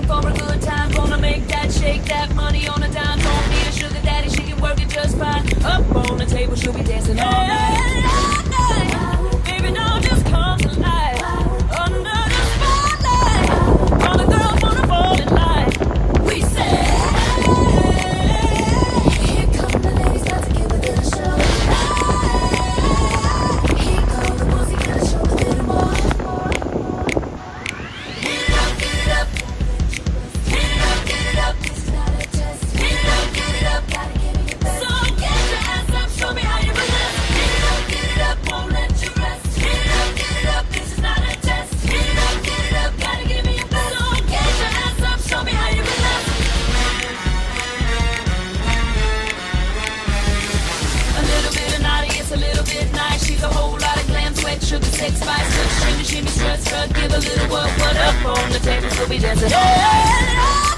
looking for a good time. Gonna make that, shake that money on a dime. Don't need a sugar daddy, she can work it just fine. Up on the table, she'll be dancing all night. Baby, don't just come to life. Under the spotlight, all the girls wanna fall in line. We say, here come the ladies, got to give a little show. Here go the boys, he gotta show a little more. Get it up, get it up. Get it up, get it up. It's not a test. Get it up, gotta give it your best. So get your ass up, show me how you relax. Get it up, won't let you rest. Get it up, this is not a test. Get it up, gotta give me your best. So get your ass up, show me how you relax. A little bit of naughty, it's a little bit nice. She's a whole lot of glam, sweat, sugar, sex, spice. Shimmy, shimmy, strut, strut, give a little what up on the table, so we dancing. Yeah.